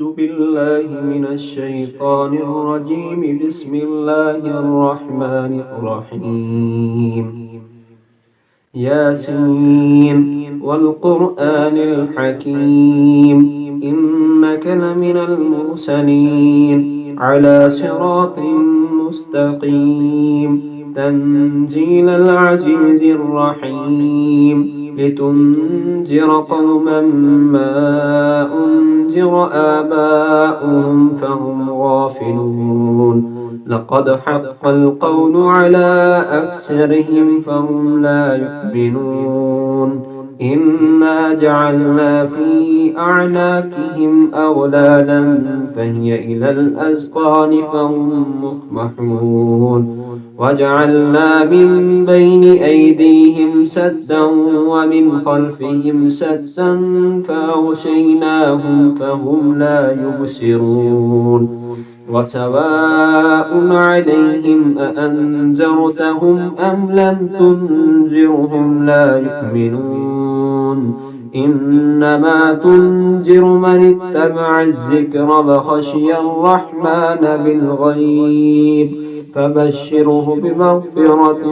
بالله من الشيطان الرجيم. بسم الله الرحمن الرحيم. ياسين والقرآن الحكيم إنك لمن المرسلين على صراط مستقيم تنزيل العزيز الرحيم لتنذر قوما ما أنذر آباؤهم فهم غافلون. لقد حق القول على أكثرهم فهم لا يؤمنون. إنا جعلنا في أعناقهم أغلالا فهي إلى الأذقان فهم مقمحون. وجعلنا من بين أيديهم سدا ومن خلفهم سدا فأغشيناهم فهم لا يبصرون. وسواء عليهم أأنذرتهم أم لم تنذرهم لا يؤمنون. إنما تنذر من اتبع الذكر وخشي الرحمن بالغيب فبشره بمغفرة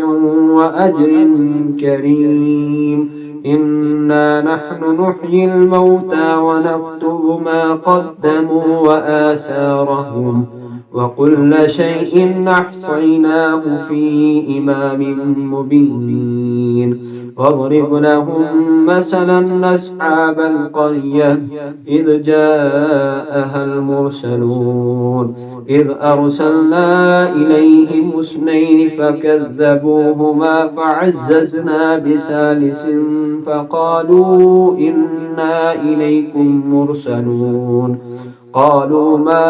وأجر كريم. إنا نحن نحيي الموتى ونكتب ما قدموا وآثارهم وكل شيء أحصيناه في إمام مبين. واضرب لهم مثلا أصحاب القرية إذ جاءها المرسلون إذ أرسلنا إليهم اثنين فكذبوهما فعززنا بثالث فقالوا إنا إليكم مرسلون. قالوا ما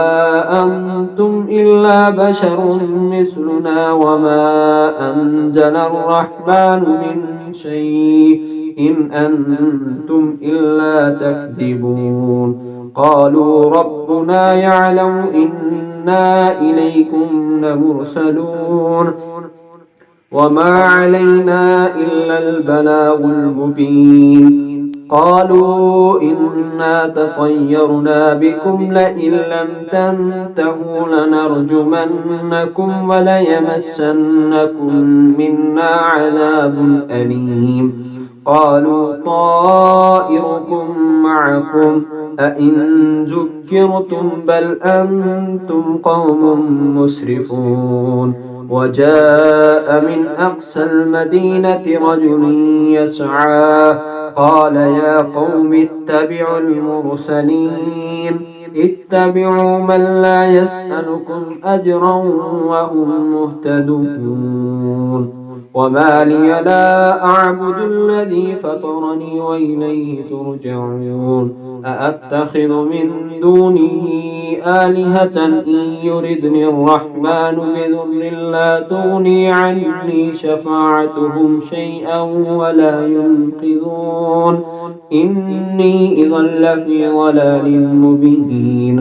أنتم إلا بشر مثلنا وما أنزل الرحمن من شيء إن أنتم إلا تكذبون. قالوا ربنا يعلم إنا إليكم لمرسلون وما علينا إلا البلاغ المبين. قالوا إنا تطيرنا بكم لئن لم تنتهوا لنرجمنكم وليمسنكم منا عذاب أليم. قالوا طائركم معكم أئن ذكرتم بل أنتم قوم مسرفون. وجاء من أقصى المدينة رجل يسعى قال يا قوم اتبعوا المرسلين اتبعوا من لا يسألكم أجرا وهم مهتدون. وما لي لا أعبد الذي فطرني وإليه ترجعون. أأتخذ من دونه آلهة إن يردني الرحمن بضر لا تغني عني شفاعتهم شيئا ولا ينقذون. إني إذا لفي ضلال مبين.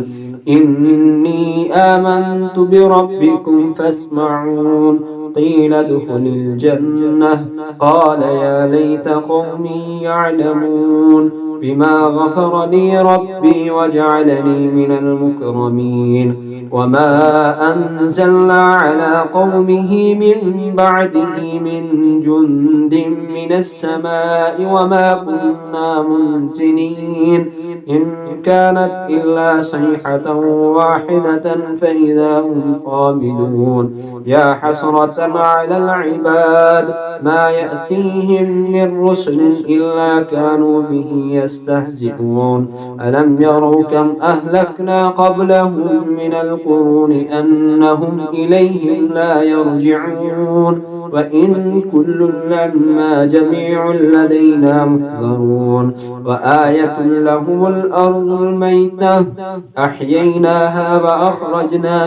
إني آمنت بربكم فاسمعون. قيل ادخل الجنة قال يا ليت قومي يعلمون بما غفر لي ربي وجعلني من المكرمين. وما أنزلنا على قومه من بعده من جند من السماء وما كنا منزلين إن كانت إلا صيحة واحدة فإذا هم خامدون. يا حسرة على العباد ما يأتيهم من رسل إلا كانوا به يستهزئون. ألم يروا كم أهلكنا قبلهم من القرون أنهم إليهم لا يرجعون. وإن كل لما جميع لدينا محضرون. وآية لهم الأرض الميتة أحييناها وأخرجنا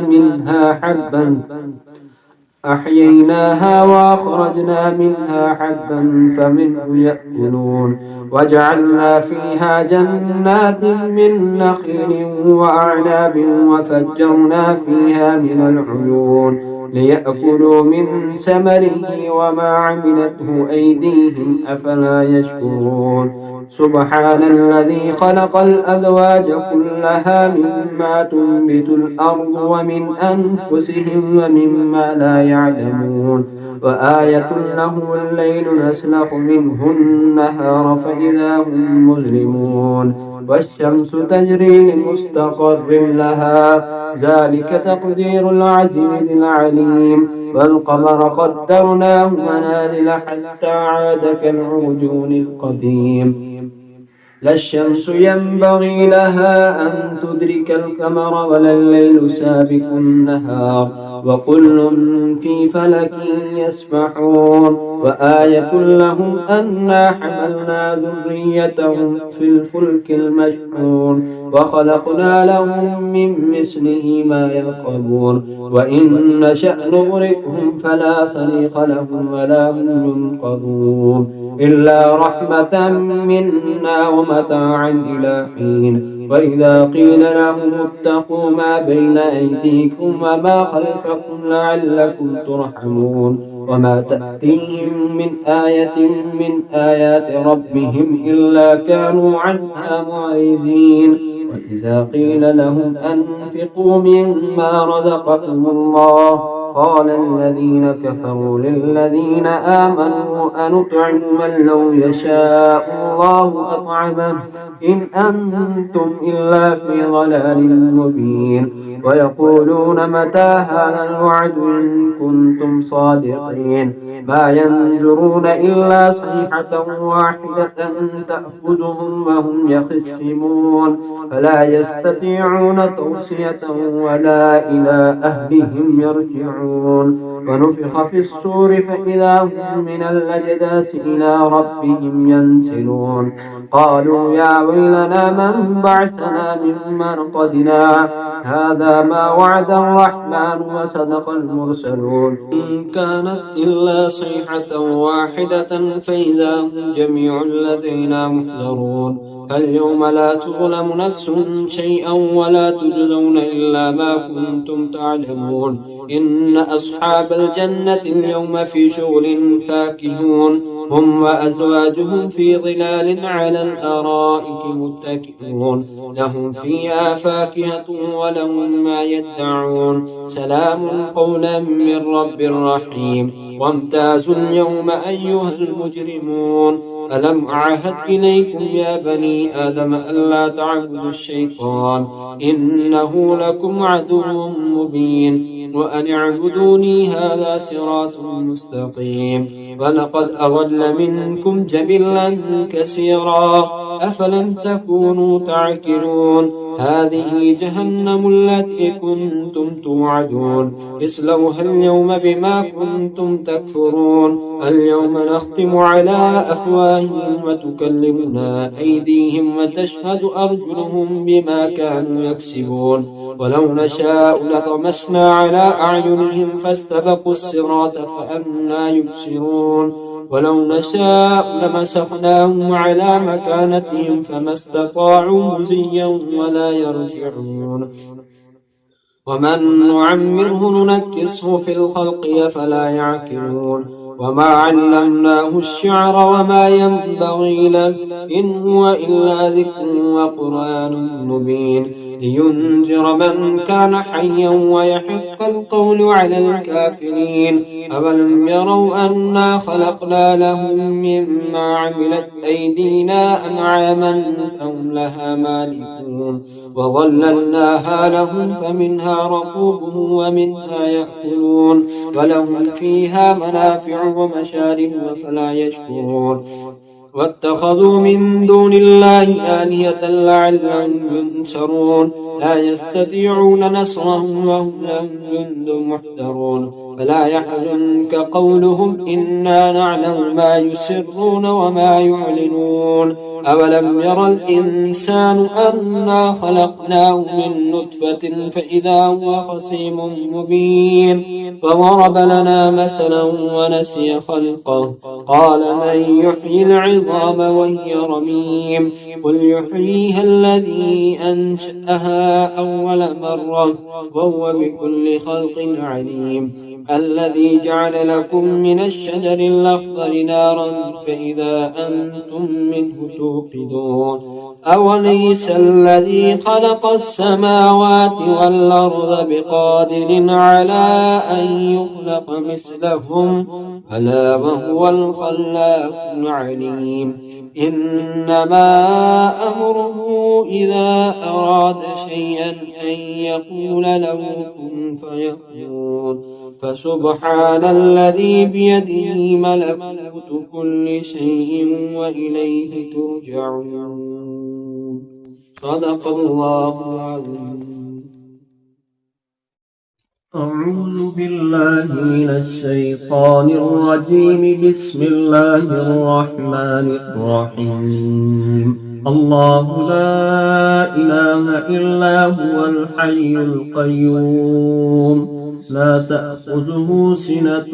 منها حبا فمنه يأكلون. وجعلنا فيها جنات من نخيل وأعناب وفجرنا فيها من العيون ليأكلوا من ثمره وما عملته أيديهم أفلا يشكرون. سبحان الذي خلق الأزواج كلها مما تنبت الأرض ومن أنفسهم ومما لا يعلمون وآية له الليل نسلخ منه النهار فإذا هم مظلمون والشمس تجري لمستقر لها ذلك تقدير العزيز العليم والقمر قدرناه منازل حتى عاد كالعرجون القديم لا الشمس ينبغي لها أن تدرك القمر ولا الليل سابق النهار وكل في فلك يسبحون وآية لهم أنا حملنا ذريتهم في الفلك المشحون وخلقنا لهم من مثله ما يركبون وإن نشأ نغرقهم فلا صريخ لهم ولا هم ينقذون إلا رحمة منا ومتاعا إلى حين وإذا قيل لهم اتقوا ما بين أيديكم وما خلفكم لعلكم ترحمون وما تأتيهم من آية من آيات ربهم إلا كانوا عنها معرضين وإذا قيل لهم أنفقوا مما رزقكم الله قال الذين كفروا للذين آمنوا أنطعم من لو يشاء الله أطعمه إن أنتم إلا في ضلال مبين ويقولون متى هذا الوعد إن كنتم صادقين ما ينظرون إلا صيحة واحدة تأخذهم وهم يخصمون فلا يستطيعون توصية ولا إلى أهلهم يرجعون ونفخ في الصور فإذا هم من الأجداث إلى ربهم ينسلون قالوا يا ويلنا من بعثنا من مرقدنا هذا ما وعد الرحمن وصدق المرسلون إن كانت إلا صيحة واحدة فإذا هم جميع لدينا محضرون فاليوم لا تظلم نفس شيئا ولا تجزون إلا ما كنتم تعلمون إن أصحاب الجنة اليوم في شغل فاكهون هم وأزواجهم في ظلال على الأرائك متكئون لهم فيها فاكهة ولهم ما يدعون سلام قولا من رب رحيم وامتازوا اليوم أيها المجرمون ألم أعهد إليكم يا بني آدم ألا تعبدوا الشيطان إنه لكم عدو مبين وأن اعبدوني هذا صراط مستقيم ولقد أضل منكم جبلا كثيرا أفلم تكونوا تعقلون هذه جهنم التي كنتم توعدون اصلوها اليوم بما كنتم تكفرون اليوم نختم على أفواههم وتكلمنا أيديهم وتشهد أرجلهم بما كانوا يكسبون ولو نشاء لطمسنا على أعينهم فاستبقوا الصراط فأنى يبصرون ولو نشاء لمسخناهم على مكانتهم فما استطاعوا مزيا ولا يرجعون ومن نعمره ننكسه في الخلق فلا يعقلون وما علمناه الشعر وما ينبغي له إن هو إلا ذكر وقرآن مبين لينذر من كان حيا ويحق القول على الكافرين أولم يروا أنا خلقنا لهم مما عملت أيدينا أنعاما فهم لها مالكون وظللناها لهم فمنها ركوبهم ومنها يأكلون ولهم فيها منافع ومشارب فلا يشكرون واتخذوا من دون الله آلهة لعلهم ينصرون لا يستطيعون نصرهم وهم لهم جند محضرون فلا يحزنك قولهم إنا نعلم ما يسرون وما يعلنون أولم يرى الإنسان أنا خلقناه من نطفة فإذا هو خصيم مبين وضرب لنا مثلا ونسي خلقه قال من يحيي العظام وهي رميم قل يحييها الذي أنشأها أول مرة وهو بكل خلق عليم الذي جعل لكم من الشجر الأخضر نارا فإذا أنتم منه توقدون أوليس الذي خلق السماوات والأرض بقادر على أن يخلق مثلهم ألا وهو الخلاق العليم إنما أمره إذا أراد شيئا أن يقول له كن فيكون فسبحان الذي بيده ملكوت كل شيء وإليه ترجعون صدق الله العظيم. أعوذ بالله من الشيطان الرجيم بسم الله الرحمن الرحيم الله لا إله إلا هو الحي القيوم لا تأخذه سنة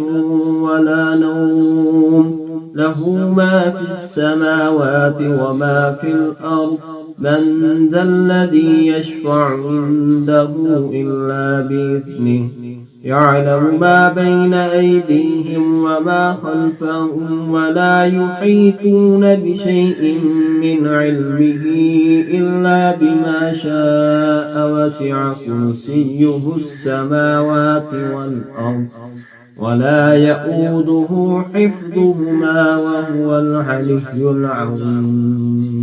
ولا نوم له ما في السماوات وما في الأرض من ذا الذي يشفع عنده إلا بإذنه يعلم ما بين أيديهم وما خلفهم ولا يحيطون بشيء من علمه إلا بما شاء وسع كرسيه السماوات والأرض ولا يؤوده حفظهما وهو العلي العظيم.